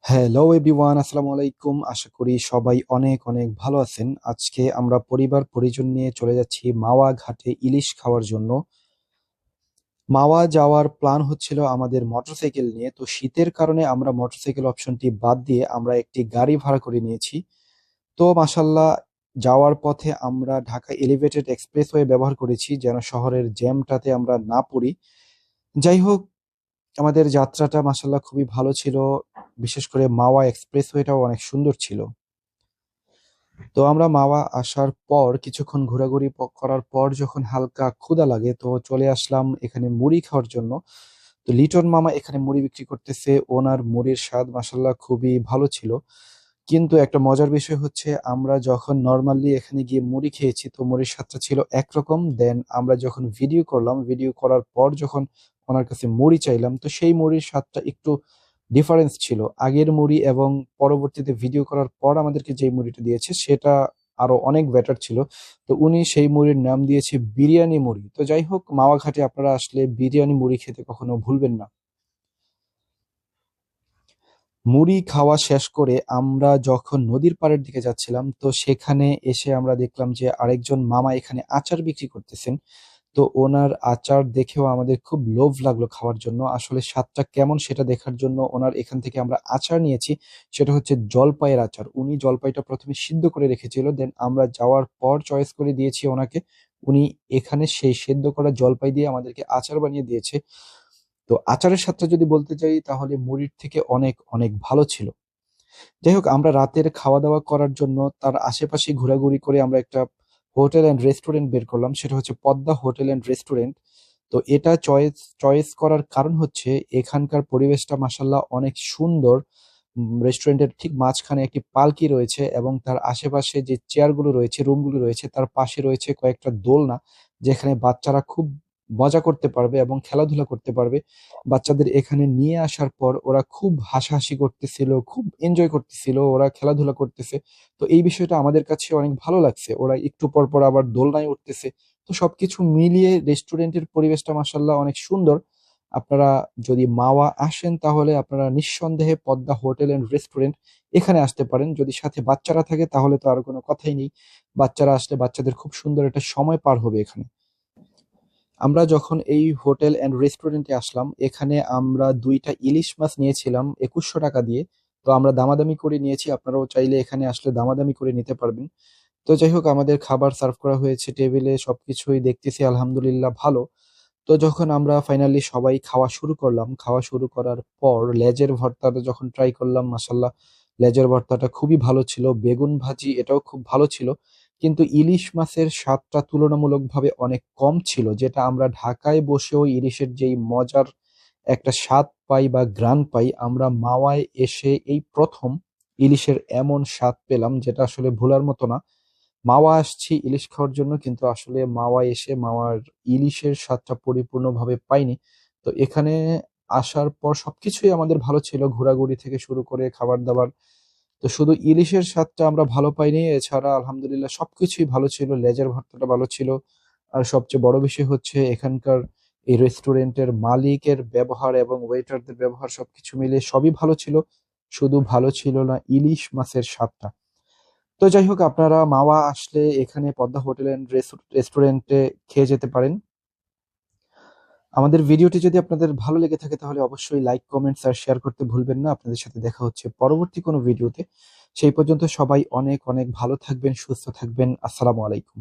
Hello everyone, আসসালামু আলাইকুম। আশা করি সবাই অনেক অনেক ভালো আছেন। আজকে আমরা পরিবার পরিজন নিয়ে চলে যাচ্ছি মাওয়া ঘাটে ইলিশ খাওয়ার জন্য। মাওয়া যাওয়ার প্ল্যান হচ্ছিল আমাদের মোটরসাইকেল নিয়ে। তো শীতের কারণে আমরা মোটরসাইকেল অপশনটি বাদ দিয়ে আমরা একটি গাড়ি ভাড়া করে নিয়েছি। তো মাশাল্লাহ, যাওয়ার পথে আমরা ঢাকা এলিভেটেড এক্সপ্রেসওয়ে ব্যবহার করেছি যেন শহরের জ্যামটাতে আমরা না পড়ি। যাই হোক, আমাদের যাত্রাটা মাশাল্লাহ খুবই ভালো ছিল। বিশেষ করে মাওয়া এক্সপ্রেসওয়েটাও অনেক সুন্দর ছিল। তো আমরা মাওয়া আসার পর কিছুক্ষণ ঘোরাঘুরি করার পর যখন হালকা ক্ষুধা লাগে তো চলে আসলাম এখানে মুড়ি খাওয়ার জন্য। তো লিটন মামা এখানে মুড়ি বিক্রি করতেছে। ওনার মুড়ির স্বাদ মাশাল্লাহ খুবই ভালো ছিল। কিন্তু একটা মজার বিষয় হচ্ছে, আমরা যখন নর্মালি এখানে গিয়ে মুড়ি খেয়েছি তো মুড়ির স্বাদটা ছিল একরকম, দেন আমরা যখন ভিডিও করলাম, ভিডিও করার পর যখন ওনার কাছে মুড়ি চাইলাম তো সেই মুড়ির স্বাদটা একটু ডিফারেন্স ছিল। আগের মুড়ি এবং পরবর্তীতে ভিডিও করার পর আমাদেরকে যে মুড়িটা দিয়েছে সেটা আরো অনেক বেটার ছিল। তো উনি সেই মুড়ির নাম দিয়েছে বিরিয়ানি মুড়ি। তো যাই হোক, মাওয়াঘাটে আপনারা আসলে বিরিয়ানি মুড়ি খেতে কখনো ভুলবেন না। মুড়ি খাওয়া শেষ করে আমরা যখন নদীর পাড়ের দিকে যাচ্ছিলাম তো সেখানে এসে আমরা দেখলাম যে আরেকজন মামা এখানে আচার বিক্রি করতেছেন। তো ওনার আচার দেখেও আমাদের খুব লোভ লাগলো খাওয়ার জন্য। আসলে স্বাদটা কেমন সেটা দেখার জন্য ওনার এখান থেকে আমরা আচার নিয়েছি। সেটা হচ্ছে জলপাইয়ের আচার। উনি জলপাইটা প্রথমে সিদ্ধ করে রেখেছিল, দেন আমরা যাওয়ার পর চয়েস করে দিয়েছি ওনাকে। উনি এখানে সেই সেদ্ধ করা জলপাই দিয়ে আমাদেরকে আচার বানিয়ে দিয়েছে। তো আচারের স্বাদটা যদি বলতে চাই তাহলে মুড়ির থেকে অনেক অনেক ভালো ছিল। যাই হোক, আমরা রাতের খাওয়া দাওয়া করার জন্য তার আশেপাশে ঘোরাঘুরি করে আমরা একটা হোটেল অ্যান্ড রেস্টুরেন্ট বের করলাম। সেটা হচ্ছে পদ্মা হোটেল অ্যান্ড রেস্টুরেন্ট। তো এটা চয়েস চয়েস করার কারণ হচ্ছে এখানকার পরিবেশটা মাসাল্লাহ অনেক সুন্দর। রেস্টুরেন্টের ঠিক মাঝখানে একটি পালকি রয়েছে এবং তার আশেপাশে যে চেয়ারগুলো রয়েছে, রুমগুলো রয়েছে, তার পাশে রয়েছে কয়েকটা দোলনা, যেখানে বাচ্চারা খুব মজা করতে পারবে এবং খেলাধুলা করতে পারবে। বাচ্চাদের এখানে নিয়ে আসার পর ওরা খুব হাসাহাসি করতেছিল, খুব এনজয় করতেছিল, ওরা খেলাধুলা করতেছে। তো এই বিষয়টা আমাদের কাছে অনেক ভালো লাগছে। ওরা একটু পর পর আবার দোলনায় উঠতেছে। তো সবকিছু মিলিয়ে রেস্টুরেন্টের পরিবেশটা মাসাল্লাহ অনেক সুন্দর। আপনারা যদি মাওয়া আসেন তাহলে আপনারা নিঃসন্দেহে পদ্মা হোটেল এন্ড রেস্টুরেন্ট এখানে আসতে পারেন। যদি সাথে বাচ্চারা থাকে তাহলে তো আর কোনো কথাই নেই। বাচ্চারা আসলে বাচ্চাদের খুব সুন্দর একটা সময় পার হবে এখানে। আমরা যখন এই হোটেল এন্ড রেস্টুরেন্টে আসলাম এখানে আমরা দুইটা ইলিশ মাছ নিয়েছিলাম 2100 টাকা দিয়ে। তো আমরা দামাদামি করে নিয়েছি, আপনারাও চাইলে এখানে আসলে দামাদামি করে নিতে পারবেন। তো যাই হোক, আমাদের খাবার সার্ভ করা হয়েছে টেবিলে, সবকিছুই দেখতেছি আলহামদুলিল্লাহ ভালো। তো যখন আমরা ফাইনালি সবাই খাওয়া শুরু করলাম, খাওয়া শুরু করার পর লেজের ভর্তাটা যখন ট্রাই করলাম, মাসাল্লাহ লেজের ভর্তাটা খুবই ভালো ছিল। বেগুন ভাজি এটাও খুব ভালো ছিল। কিন্তু ইলিশ মাছের স্বাদটা তুলনামূলকভাবে অনেক কম ছিল, যেটা আমরা ঢাকায় বসেও ইলিশের যেই মজার একটা স্বাদ পাই বা ঘ্রাণ পাই, আমরা মাওয়ায় এসে এই প্রথম ইলিশের এমন স্বাদ পেলাম যেটা আসলে ভোলার মতো না। মাওয়া আসছি ইলিশ খাওয়ার জন্য, কিন্তু আসলে মাওয়ায় এসে মাওয়ার ইলিশের স্বাদটা পরিপূর্ণভাবে পাইনি। তো এখানে আসার পর সবকিছুই আমাদের ভালো ছিল, ঘোরাঘুরি থেকে শুরু করে খাবার দাবার। তো শুধু ইলিশের স্বাদটা আমরা ভালো পাইনি, এছাড়া আলহামদুলিল্লাহ সবকিছুই ভালো ছিল। লেজের ভর্তাটা ভালো ছিল। আর সবচেয়ে বড় বিষয় হচ্ছে এখানকার এই রেস্টুরেন্টের মালিকের ব্যবহার এবং ওয়েটারদের ব্যবহার, সবকিছু মিলে সবই ভালো ছিল। শুধু ভালো ছিল না ইলিশ মাছের স্বাদটা। তো যাই হোক, আপনারা মাওয়া আসলে এখানে পদ্মা হোটেল এন্ড রেস্টুরেন্টে খেয়ে যেতে পারেন। আমাদের ভিডিওটি যদি আপনাদের ভালো লেগে থাকে তাহলে অবশ্যই লাইক, কমেন্টস আর শেয়ার করতে ভুলবেন না। আপনাদের সাথে দেখা হচ্ছে পরবর্তী কোনো ভিডিওতে। সেই পর্যন্ত সবাই অনেক অনেক ভালো থাকবেন, সুস্থ থাকবেন। আসসালামু আলাইকুম।